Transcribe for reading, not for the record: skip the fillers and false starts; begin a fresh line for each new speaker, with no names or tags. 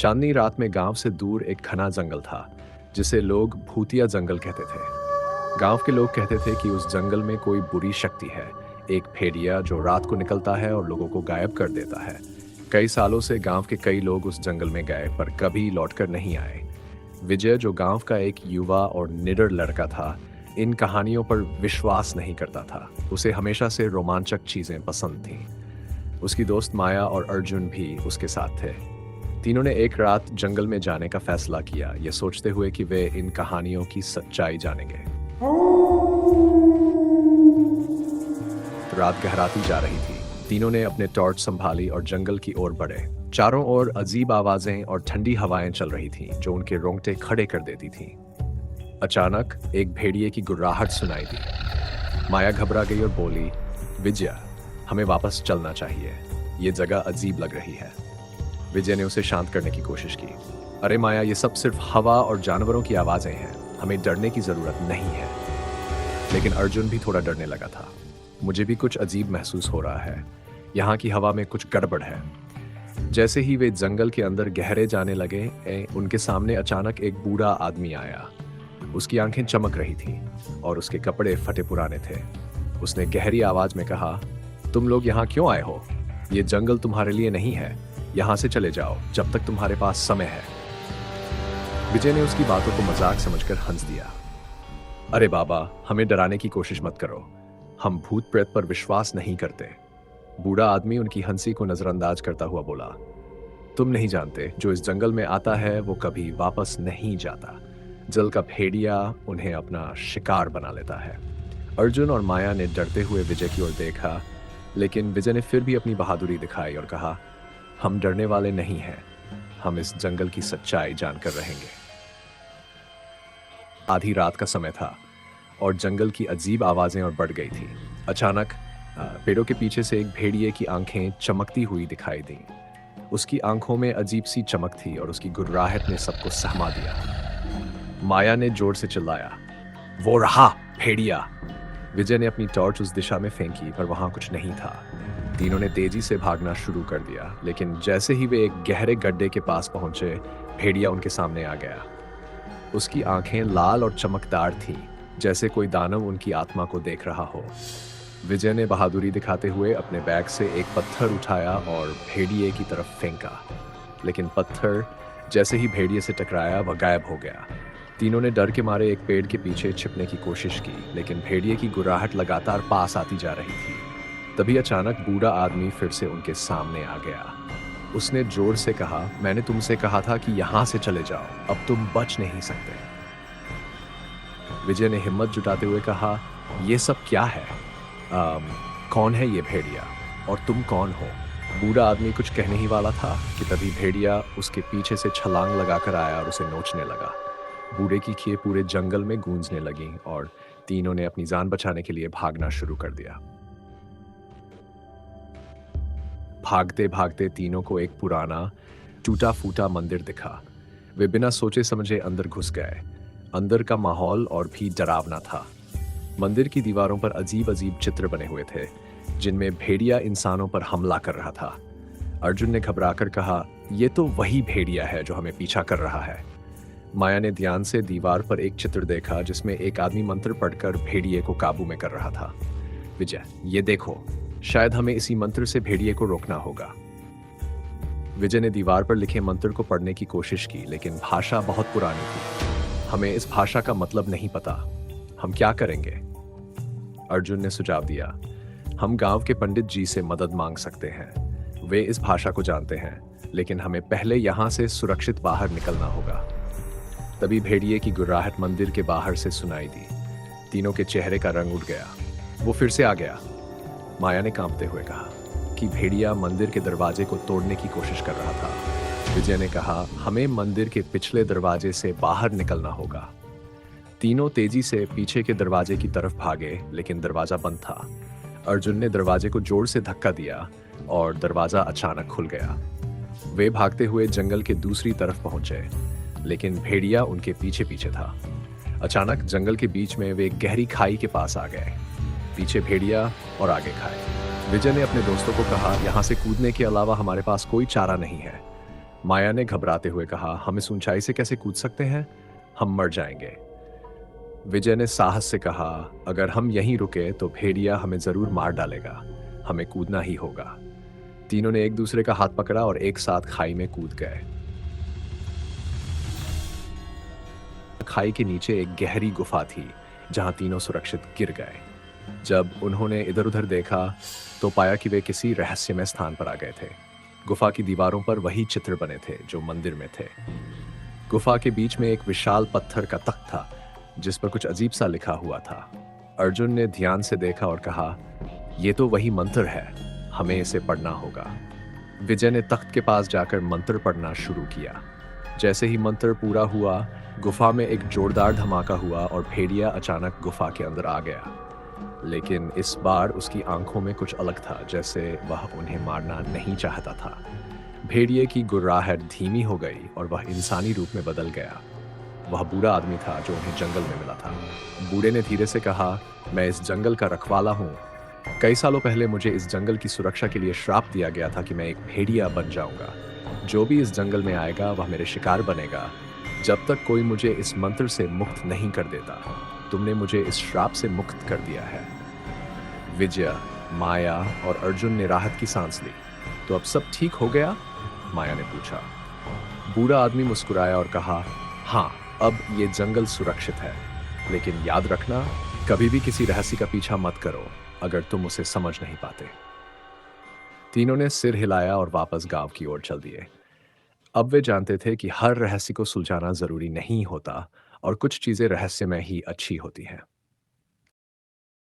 चांदनी रात में गांव से दूर एक घना जंगल था जिसे लोग भूतिया जंगल कहते थे। गांव के लोग कहते थे कि उस जंगल में कोई बुरी शक्ति है, एक भेड़िया जो रात को निकलता है और लोगों को गायब कर देता है। कई सालों से गांव के कई लोग उस जंगल में गए पर कभी लौटकर नहीं आए। विजय, जो गांव का एक युवा और निडर लड़का था, इन कहानियों पर विश्वास नहीं करता था। उसे हमेशा से रोमांचक चीजें पसंद थीं। उसकी दोस्त माया और अर्जुन भी उसके साथ थे। तीनों ने एक रात जंगल में जाने का फैसला किया, ये सोचते हुए कि वे इन कहानियों की सच्चाई जानेंगे। रात गहराती जा रही थी। तीनों ने अपने टॉर्च संभाली और जंगल की ओर बढ़े। चारों ओर अजीब आवाजें और ठंडी हवाएं चल रही थीं, जो उनके रोंगटे खड़े कर देती थीं। अचानक एक भेड़िए की गुर्राहट सुनाई दी। माया घबरा गई और बोली, विजय, हमें वापस चलना चाहिए, ये जगह अजीब लग रही है। विजय ने उसे शांत करने की कोशिश की। अरे माया, ये सब सिर्फ हवा और जानवरों की आवाजें हैं, हमें डरने की जरूरत नहीं है। लेकिन अर्जुन भी थोड़ा डरने लगा था। मुझे भी कुछ अजीब महसूस हो रहा है, यहाँ की हवा में कुछ गड़बड़ है। जैसे ही वे जंगल के अंदर गहरे जाने लगे, उनके सामने अचानक एक बूढ़ा आदमी आया। उसकी आंखें चमक रही थीं और उसके कपड़े फटे पुराने थे। उसने गहरी आवाज में कहा, तुम लोग यहाँ क्यों आए हो? ये जंगल तुम्हारे लिए नहीं है, यहाँ से चले जाओ जब तक तुम्हारे पास समय है। विजय ने उसकी बातों को मजाक समझकर हंस दिया। अरे बाबा, हमें डराने की कोशिश मत करो, हम भूत प्रेत पर विश्वास नहीं करते। बूढ़ा आदमी उनकी हंसी को नजरअंदाज करता हुआ बोला, तुम नहीं जानते, जो इस जंगल में आता है वो कभी वापस नहीं जाता। जल का भेड़िया उन्हें अपना शिकार बना लेता है। अर्जुन और माया ने डरते हुए विजय की ओर देखा, लेकिन विजय ने फिर भी अपनी बहादुरी दिखाई और कहा, हम डरने वाले नहीं हैं, हम इस जंगल की सच्चाई जानकर रहेंगे। आधी रात का समय था और जंगल की अजीब आवाजें और बढ़ गई थी। अचानक पेड़ों के पीछे से एक भेड़िए की आंखें चमकती हुई दिखाई दी। उसकी आंखों में अजीब सी चमक थी और उसकी गुर्राहट ने सबको सहमा दिया। माया ने जोर से चिल्लाया, वो रहा भेड़िया। विजय ने अपनी टॉर्च उस दिशा में फेंकी पर वहां कुछ नहीं था। तीनों ने तेजी से भागना शुरू कर दिया, लेकिन जैसे ही वे एक गहरे गड्ढे के पास पहुंचे, भेड़िया उनके सामने आ गया। उसकी आंखें लाल और चमकदार थीं, जैसे कोई दानव उनकी आत्मा को देख रहा हो। विजय ने बहादुरी दिखाते हुए अपने बैग से एक पत्थर उठाया और भेड़िए की तरफ फेंका, लेकिन पत्थर जैसे ही भेड़िए से टकराया वह गायब हो गया। तीनों ने डर के मारे एक पेड़ के पीछे छिपने की कोशिश की, लेकिन भेड़िए की गुर्राहट लगातार पास आती जा रही थी। तभी अचानक बूढ़ा आदमी फिर से उनके सामने आ गया। उसने जोर से कहा, मैंने तुमसे कहा था कि यहां से चले जाओ, अब तुम बच नहीं सकते। विजय ने हिम्मत जुटाते हुए कहा, यह सब क्या है? कौन है ये भेड़िया और तुम कौन हो? बूढ़ा आदमी कुछ कहने ही वाला था कि तभी भेड़िया उसके पीछे से छलांग लगाकर आया और उसे नोचने लगा। बूढ़े की खीर पूरे जंगल में गूंजने लगी और तीनों ने अपनी जान बचाने के लिए भागना शुरू कर दिया। भागते भागते तीनों को एक पुराना टूटा फूटा मंदिर दिखा। वे बिना सोचे समझे अंदर घुस गए। अंदर का माहौल और भी डरावना था। मंदिर की दीवारों पर अजीब अजीब चित्र बने हुए थे, जिनमें भेड़िया इंसानों पर हमला कर रहा था। अर्जुन ने घबराकर कहा, यह तो वही भेड़िया है जो हमें पीछा कर रहा है। माया ने ध्यान से दीवार पर एक चित्र देखा जिसमें एक आदमी मंत्र पढ़कर भेड़िए को काबू में कर रहा था। विजय, ये देखो, शायद हमें इसी मंत्र से भेड़िए को रोकना होगा। विजय ने दीवार पर लिखे मंत्र को पढ़ने की कोशिश की, लेकिन भाषा बहुत पुरानी थी। हमें इस भाषा का मतलब नहीं पता, हम क्या करेंगे? अर्जुन ने सुझाव दिया, हम गांव के पंडित जी से मदद मांग सकते हैं, वे इस भाषा को जानते हैं, लेकिन हमें पहले यहां से सुरक्षित बाहर निकलना होगा। तभी भेड़िए की गुर्राहट मंदिर के बाहर से सुनाई दी। तीनों के चेहरे का रंग उड़ गया। वो फिर से आ गया। माया ने कांपते हुए कहा कि भेड़िया मंदिर के दरवाजे को तोड़ने की कोशिश कर रहा था। विजय ने कहा, हमें मंदिर के पिछले दरवाजे से बाहर निकलना होगा। तीनों तेजी से पीछे के दरवाजे की तरफ भागे, लेकिन दरवाजा बंद था। अर्जुन ने दरवाजे को जोर से धक्का दिया और दरवाजा अचानक खुल गया। वे भागते हुए जंगल के दूसरी तरफ पहुंचे, लेकिन भेड़िया उनके पीछे पीछे था। अचानक जंगल के बीच में वे एक गहरी खाई के पास आ गए। पीछे भेड़िया और आगे खाई। विजय ने अपने दोस्तों को कहा, यहाँ से कूदने के अलावा हमारे पास कोई चारा नहीं है। माया ने घबराते हुए कहा, हम इस ऊंचाई से कैसे कूद सकते हैं? हम मर जाएंगे। विजय ने साहस से कहा, अगर हम यहीं रुके तो भेड़िया हमें जरूर मार डालेगा। हमें कूदना ही होगा। तीनों ने एक दूसरे का हाथ पकड़ा और एक साथ खाई में कूद गए। खाई के नीचे एक गहरी गुफा थी, जहां तीनों सुरक्षित गिर गए। जब उन्होंने इधर उधर देखा तो पाया कि वे किसी रहस्यमय स्थान पर आ गए थे। गुफा की दीवारों पर वही चित्र बने थे जो मंदिर में थे। गुफा के बीच में एक विशाल पत्थर का तख्त था, जिस पर कुछ अजीब सा लिखा हुआ था। अर्जुन ने ध्यान से देखा और कहा, यह तो वही मंत्र है, हमें इसे पढ़ना होगा। विजय ने तख्त के पास जाकर मंत्र पढ़ना शुरू किया। जैसे ही मंत्र पूरा हुआ, गुफा में एक जोरदार धमाका हुआ और भेड़िया अचानक गुफा के अंदर आ गया। लेकिन इस बार उसकी आंखों में कुछ अलग था, जैसे वह उन्हें मारना नहीं चाहता था। भेड़िए की गुर्राहट धीमी हो गई और वह इंसानी रूप में बदल गया। वह बूढ़ा आदमी था जो उन्हें जंगल में मिला था। बूढ़े ने धीरे से कहा, मैं इस जंगल का रखवाला हूँ। कई सालों पहले मुझे इस जंगल की सुरक्षा के लिए श्राप दिया गया था कि मैं एक भेड़िया बन जाऊंगा। जो भी इस जंगल में आएगा वह मेरे शिकार बनेगा, जब तक कोई मुझे इस मंत्र से मुक्त नहीं कर देता। तुमने मुझे इस श्राप से मुक्त कर दिया है। विजय, माया और अर्जुन ने राहत की सांस ली। तो अब सब ठीक हो गया? माया ने पूछा। बूढ़ा आदमी मुस्कुराया और कहा, हाँ, अब ये जंगल सुरक्षित है। लेकिन याद रखना, कभी भी किसी रहस्य का पीछा मत करो अगर तुम उसे समझ नहीं पाते। तीनों ने सिर हिलाया और वापस गांव की ओर चल दिए। अब वे जानते थे कि हर रहस्य को सुलझाना जरूरी नहीं होता और कुछ चीजें रहस्यमय ही अच्छी होती हैं।